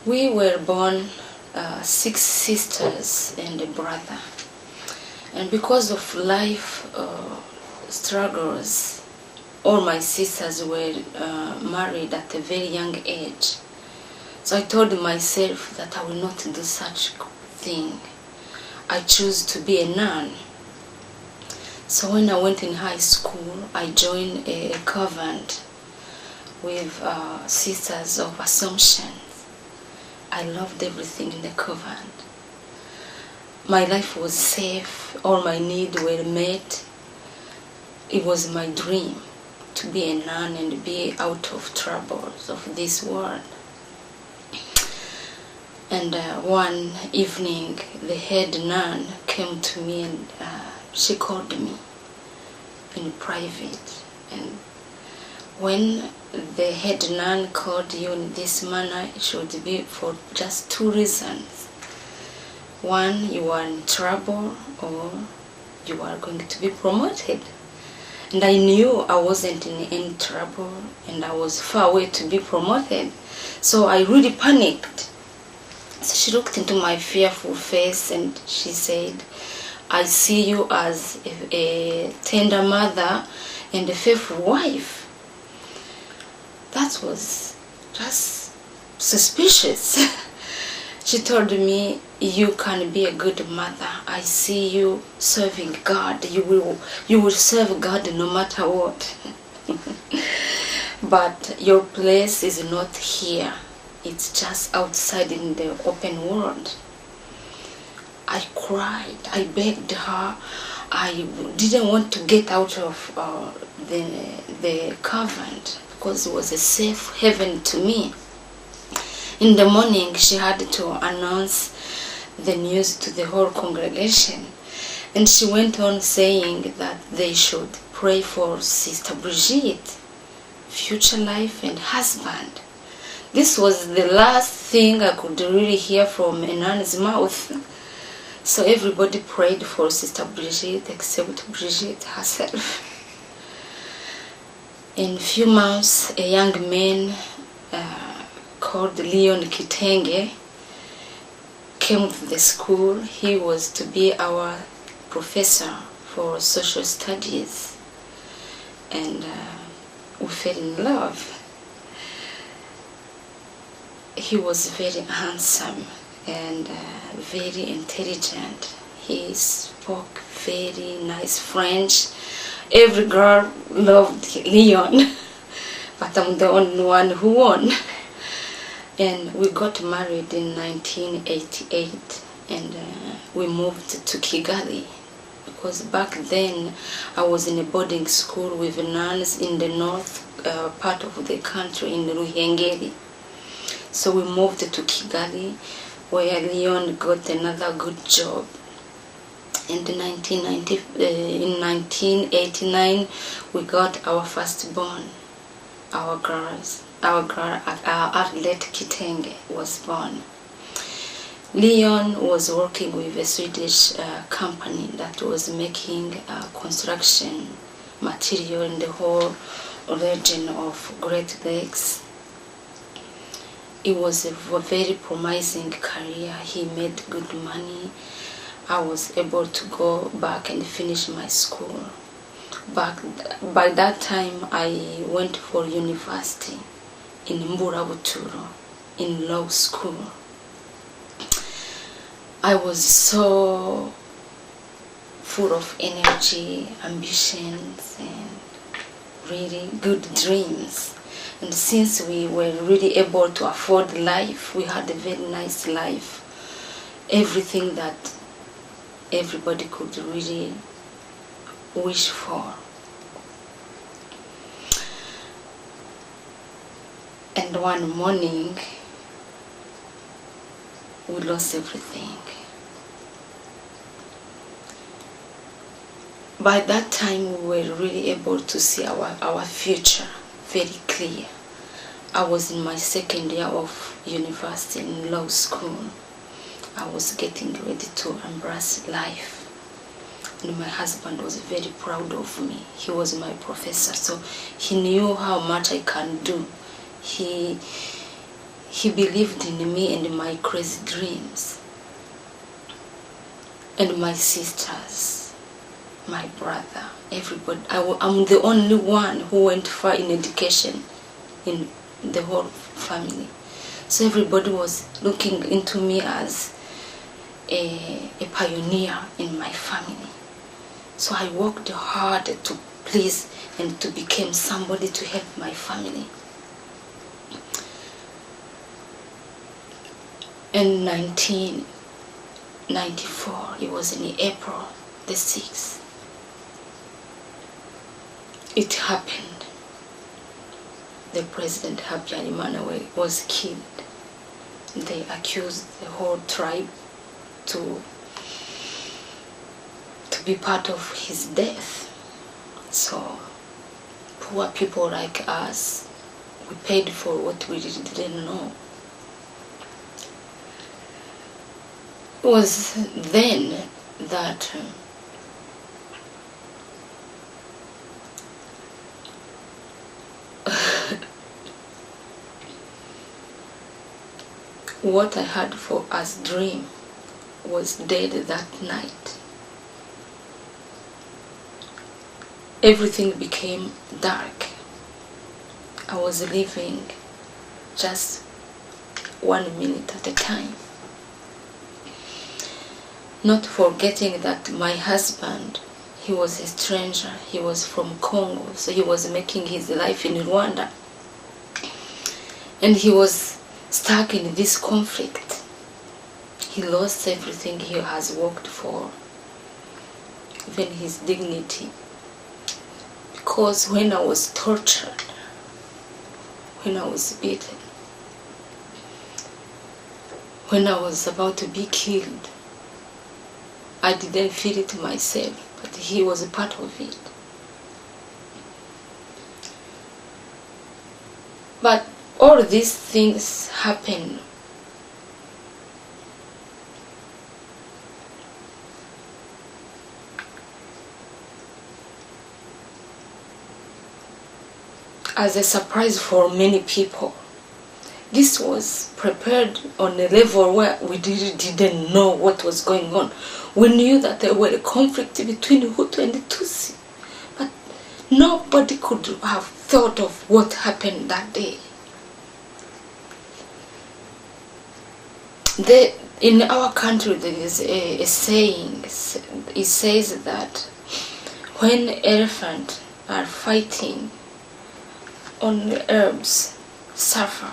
We were born 6 sisters and a brother. And because of life struggles, all my sisters were married at a very young age. So I told myself that I will not do such thing. I chose to be a nun. So when I went in high school, I joined a convent with Sisters of Assumption. I loved everything in the convent. My life was safe, all my needs were met. It was my dream to be a nun and be out of troubles of this world. And one evening, the head nun came to me and she called me in private. And when the head nun called you in this manner, it should be for just 2 reasons. One, you are in trouble, or you are going to be promoted. And I knew I wasn't in any trouble and I was far away to be promoted. So I really panicked. So she looked into my fearful face and she said, I see you as a tender mother and a faithful wife. That was just suspicious. She told me, you can be a good mother. I see you serving God. You will serve God no matter what. But your place is not here. It's just outside in the open world. I cried. I begged her. I didn't want to get out of the convent because it was a safe haven to me. In the morning, she had to announce the news to the whole congregation. And she went on saying that they should pray for Sister Brigitte, future life and husband. This was the last thing I could really hear from a nun's mouth. So everybody prayed for Sister Brigitte except Brigitte herself. In a few months, a young man called Brigitte Kitenge came to the school. He was to be our professor for social studies, and we fell in love. He was very handsome and very intelligent. He spoke very nice French. Every girl loved Leon, but I'm the only one who won. And we got married in 1988, and we moved to Kigali, because back then I was in a boarding school with nuns in the north part of the country, in Ruhengeri. So we moved to Kigali, where Leon got another good job. And in 1989, we got our firstborn, our girl, Brigitte Kitenge, was born. Leon was working with a Swedish company that was making construction material in the whole region of Great Lakes. It was a very promising career. He made good money. I was able to go back and finish my school. By that time, I went for university in Mburabuturo, in law school. I was so full of energy, ambitions, and really good dreams. And since we were really able to afford life, we had a very nice life. Everything that everybody could really wish for. And one morning, we lost everything. By that time, we were really able to see our future very clear. I was in my 2nd year of university in law school. I was getting ready to embrace life. And my husband was very proud of me. He was my professor, so he knew how much I can do. He he believed in me and my crazy dreams. And my sisters, my brother, everybody. I'm the only one who went far in education in the whole family. So everybody was looking into me as a pioneer in my family. So I worked hard to please and to become somebody to help my family. In 1994, it was in April the 6th, it happened. The president, Habyarimana, was killed. They accused the whole tribe to be part of his death. So poor people like us, we paid for what we didn't know. It was then that what I had for as dream was dead that night. Everything became dark. I was living just 1 minute at a time. Not forgetting that my husband, he was a stranger. He was from Congo, so he was making his life in Rwanda. And he was stuck in this conflict. He lost everything he has worked for, even his dignity. Because when I was tortured, when I was beaten, when I was about to be killed, I didn't feel it myself, but he was a part of it. But all these things happen as a surprise for many people. This was prepared on a level where we didn't know what was going on. We knew that there were a conflict between Hutu and Tutsi, but nobody could have thought of what happened that day. In our country there is a saying, it says that when elephants are fighting on herbs, suffer.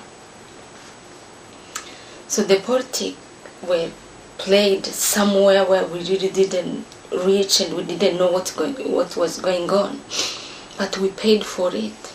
So the politics were played somewhere where we really didn't reach and we didn't know what was going on. But we paid for it.